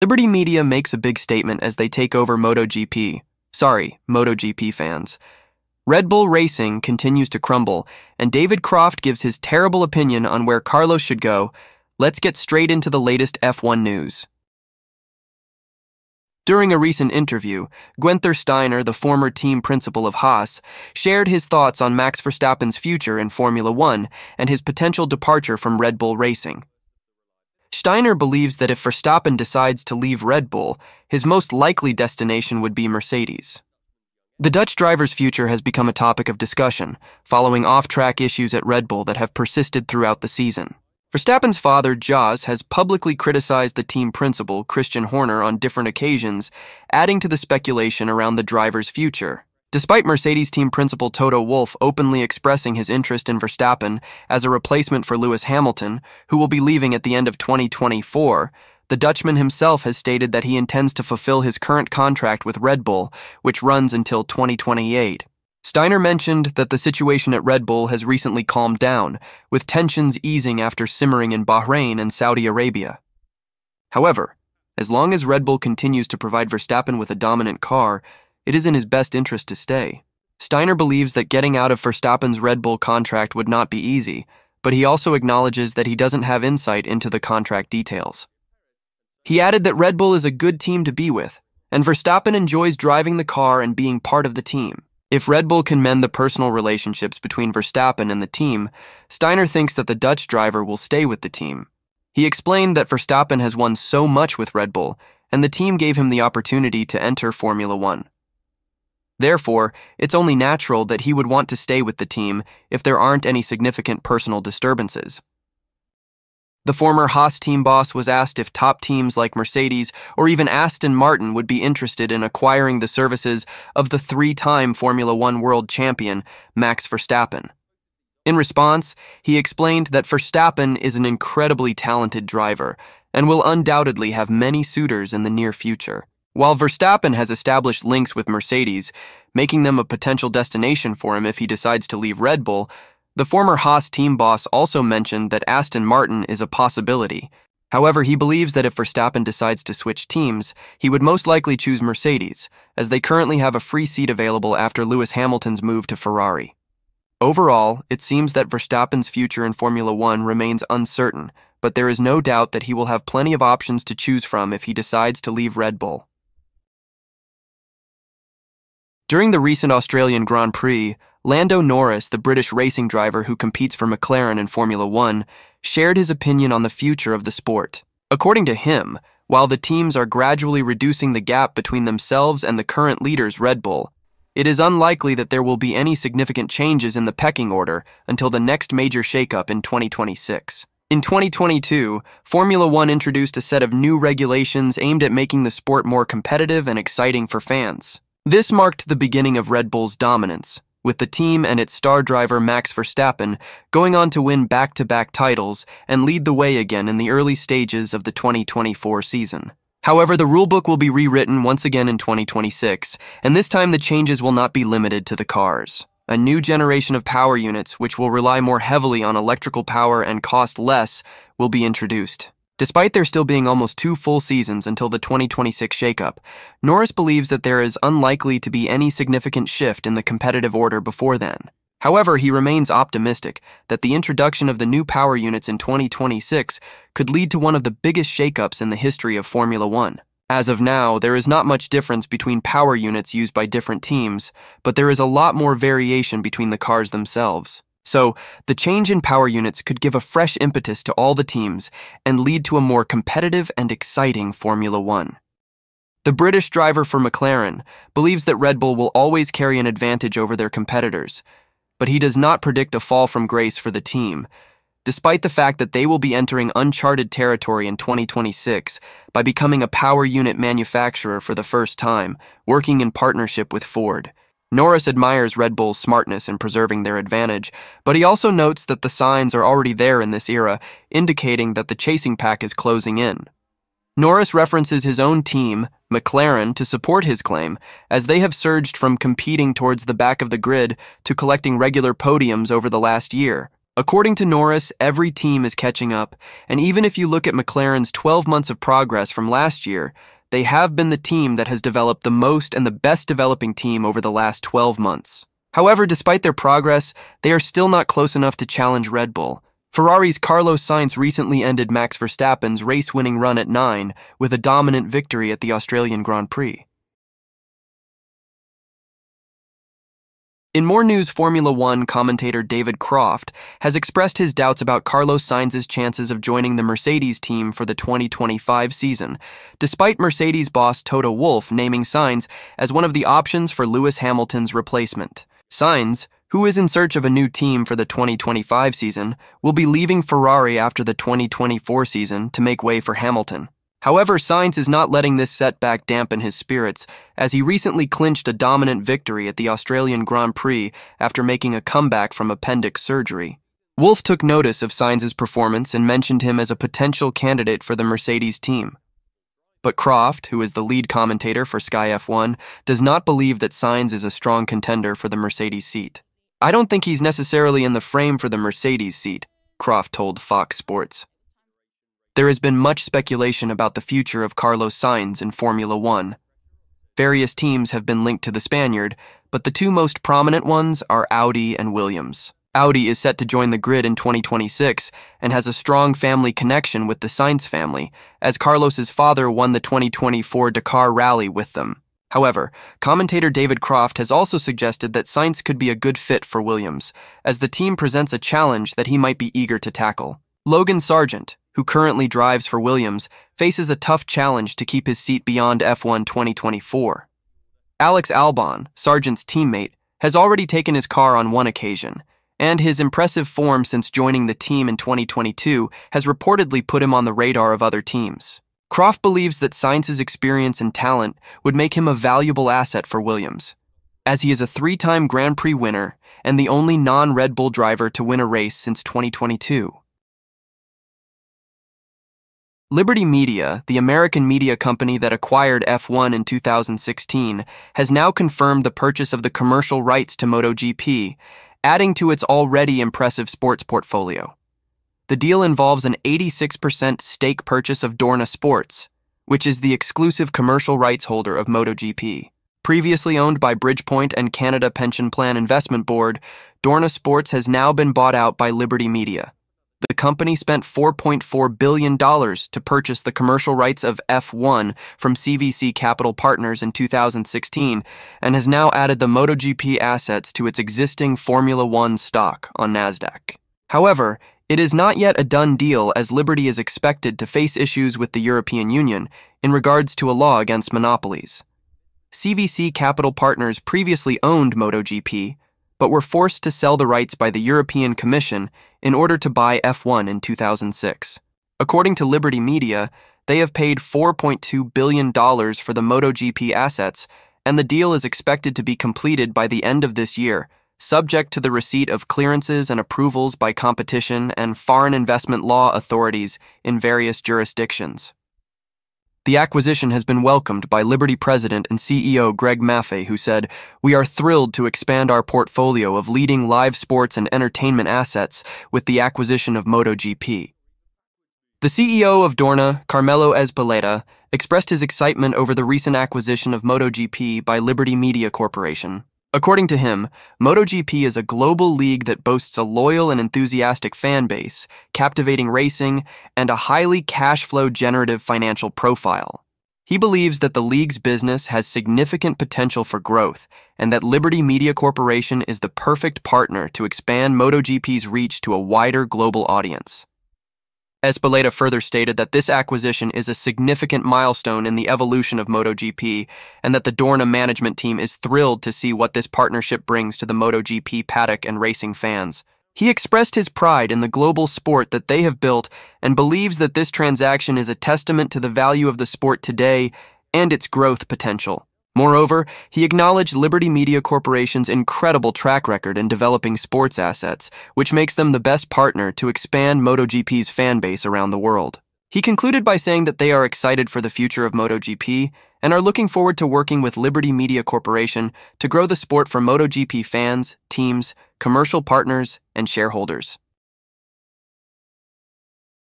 Liberty Media makes a big statement as they take over MotoGP. Sorry, MotoGP fans. Red Bull Racing continues to crumble, and David Croft gives his terrible opinion on where Carlos should go. Let's get straight into the latest F1 news. During a recent interview, Günther Steiner, the former team principal of Haas, shared his thoughts on Max Verstappen's future in Formula One and his potential departure from Red Bull Racing. Steiner believes that if Verstappen decides to leave Red Bull, his most likely destination would be Mercedes. The Dutch driver's future has become a topic of discussion, following off-track issues at Red Bull that have persisted throughout the season. Verstappen's father, Jos, has publicly criticized the team principal, Christian Horner, on different occasions, adding to the speculation around the driver's future. Despite Mercedes team principal Toto Wolff openly expressing his interest in Verstappen as a replacement for Lewis Hamilton, who will be leaving at the end of 2024, the Dutchman himself has stated that he intends to fulfill his current contract with Red Bull, which runs until 2028. Steiner mentioned that the situation at Red Bull has recently calmed down, with tensions easing after simmering in Bahrain and Saudi Arabia. However, as long as Red Bull continues to provide Verstappen with a dominant car, it is in his best interest to stay. Steiner believes that getting out of Verstappen's Red Bull contract would not be easy, but he also acknowledges that he doesn't have insight into the contract details. He added that Red Bull is a good team to be with, and Verstappen enjoys driving the car and being part of the team. If Red Bull can mend the personal relationships between Verstappen and the team, Steiner thinks that the Dutch driver will stay with the team. He explained that Verstappen has won so much with Red Bull, and the team gave him the opportunity to enter Formula One. Therefore, it's only natural that he would want to stay with the team if there aren't any significant personal disturbances. The former Haas team boss was asked if top teams like Mercedes or even Aston Martin would be interested in acquiring the services of the three-time Formula One world champion, Max Verstappen. In response, he explained that Verstappen is an incredibly talented driver and will undoubtedly have many suitors in the near future. While Verstappen has established links with Mercedes, making them a potential destination for him if he decides to leave Red Bull, the former Haas team boss also mentioned that Aston Martin is a possibility. However, he believes that if Verstappen decides to switch teams, he would most likely choose Mercedes, as they currently have a free seat available after Lewis Hamilton's move to Ferrari. Overall, it seems that Verstappen's future in Formula One remains uncertain, but there is no doubt that he will have plenty of options to choose from if he decides to leave Red Bull. During the recent Australian Grand Prix, Lando Norris, the British racing driver who competes for McLaren in Formula One, shared his opinion on the future of the sport. According to him, while the teams are gradually reducing the gap between themselves and the current leaders Red Bull, it is unlikely that there will be any significant changes in the pecking order until the next major shakeup in 2026. In 2022, Formula One introduced a set of new regulations aimed at making the sport more competitive and exciting for fans. This marked the beginning of Red Bull's dominance, with the team and its star driver Max Verstappen going on to win back-to-back titles and lead the way again in the early stages of the 2024 season. However, the rulebook will be rewritten once again in 2026, and this time the changes will not be limited to the cars. A new generation of power units, which will rely more heavily on electrical power and cost less, will be introduced. Despite there still being almost 2 full seasons until the 2026 shakeup, Norris believes that there is unlikely to be any significant shift in the competitive order before then. However, he remains optimistic that the introduction of the new power units in 2026 could lead to one of the biggest shakeups in the history of Formula One. As of now, there is not much difference between power units used by different teams, but there is a lot more variation between the cars themselves. So, the change in power units could give a fresh impetus to all the teams and lead to a more competitive and exciting Formula One. The British driver for McLaren believes that Red Bull will always carry an advantage over their competitors, but he does not predict a fall from grace for the team, despite the fact that they will be entering uncharted territory in 2026 by becoming a power unit manufacturer for the first time, working in partnership with Ford. Norris admires Red Bull's smartness in preserving their advantage, but he also notes that the signs are already there in this era, indicating that the chasing pack is closing in. Norris references his own team, McLaren, to support his claim, as they have surged from competing towards the back of the grid to collecting regular podiums over the last year. According to Norris, every team is catching up, and even if you look at McLaren's 12 months of progress from last year, they have been the team that has developed the most and the best developing team over the last 12 months. However, despite their progress, they are still not close enough to challenge Red Bull. Ferrari's Carlos Sainz recently ended Max Verstappen's race-winning run at 9 with a dominant victory at the Australian Grand Prix. In more news, Formula One commentator David Croft has expressed his doubts about Carlos Sainz's chances of joining the Mercedes team for the 2025 season, despite Mercedes boss Toto Wolff naming Sainz as one of the options for Lewis Hamilton's replacement. Sainz, who is in search of a new team for the 2025 season, will be leaving Ferrari after the 2024 season to make way for Hamilton. However, Sainz is not letting this setback dampen his spirits, as he recently clinched a dominant victory at the Australian Grand Prix after making a comeback from appendix surgery. Wolff took notice of Sainz's performance and mentioned him as a potential candidate for the Mercedes team. But Croft, who is the lead commentator for Sky F1, does not believe that Sainz is a strong contender for the Mercedes seat. "I don't think he's necessarily in the frame for the Mercedes seat," Croft told Fox Sports. There has been much speculation about the future of Carlos Sainz in Formula One. Various teams have been linked to the Spaniard, but the two most prominent ones are Audi and Williams. Audi is set to join the grid in 2026 and has a strong family connection with the Sainz family, as Carlos's father won the 2024 Dakar Rally with them. However, commentator David Croft has also suggested that Sainz could be a good fit for Williams, as the team presents a challenge that he might be eager to tackle. Logan Sargent, who currently drives for Williams, faces a tough challenge to keep his seat beyond F1 2024. Alex Albon, Sargent's teammate, has already taken his car on one occasion, and his impressive form since joining the team in 2022 has reportedly put him on the radar of other teams. Croft believes that Sainz's experience and talent would make him a valuable asset for Williams, as he is a 3-time Grand Prix winner and the only non-Red Bull driver to win a race since 2022. Liberty Media, the American media company that acquired F1 in 2016, has now confirmed the purchase of the commercial rights to MotoGP, adding to its already impressive sports portfolio. The deal involves an 86% stake purchase of Dorna Sports, which is the exclusive commercial rights holder of MotoGP. Previously owned by Bridgepoint and Canada Pension Plan Investment Board, Dorna Sports has now been bought out by Liberty Media. The company spent $4.4 billion to purchase the commercial rights of F1 from CVC Capital Partners in 2016 and has now added the MotoGP assets to its existing Formula One stock on Nasdaq. However, it is not yet a done deal, as Liberty is expected to face issues with the European Union in regards to a law against monopolies. CVC Capital Partners previously owned MotoGP, but were forced to sell the rights by the European Commission in order to buy F1 in 2006. According to Liberty Media, they have paid $4.2 billion for the MotoGP assets, and the deal is expected to be completed by the end of this year, subject to the receipt of clearances and approvals by competition and foreign investment law authorities in various jurisdictions. The acquisition has been welcomed by Liberty President and CEO Greg Maffei, who said, "We are thrilled to expand our portfolio of leading live sports and entertainment assets with the acquisition of MotoGP." The CEO of Dorna, Carmelo Ezpeleta, expressed his excitement over the recent acquisition of MotoGP by Liberty Media Corporation. According to him, MotoGP is a global league that boasts a loyal and enthusiastic fan base, captivating racing, and a highly cash flow generative financial profile. He believes that the league's business has significant potential for growth, and that Liberty Media Corporation is the perfect partner to expand MotoGP's reach to a wider global audience. Ezpeleta further stated that this acquisition is a significant milestone in the evolution of MotoGP, and that the Dorna management team is thrilled to see what this partnership brings to the MotoGP paddock and racing fans. He expressed his pride in the global sport that they have built and believes that this transaction is a testament to the value of the sport today and its growth potential. Moreover, he acknowledged Liberty Media Corporation's incredible track record in developing sports assets, which makes them the best partner to expand MotoGP's fan base around the world. He concluded by saying that they are excited for the future of MotoGP and are looking forward to working with Liberty Media Corporation to grow the sport for MotoGP fans, teams, commercial partners, and shareholders.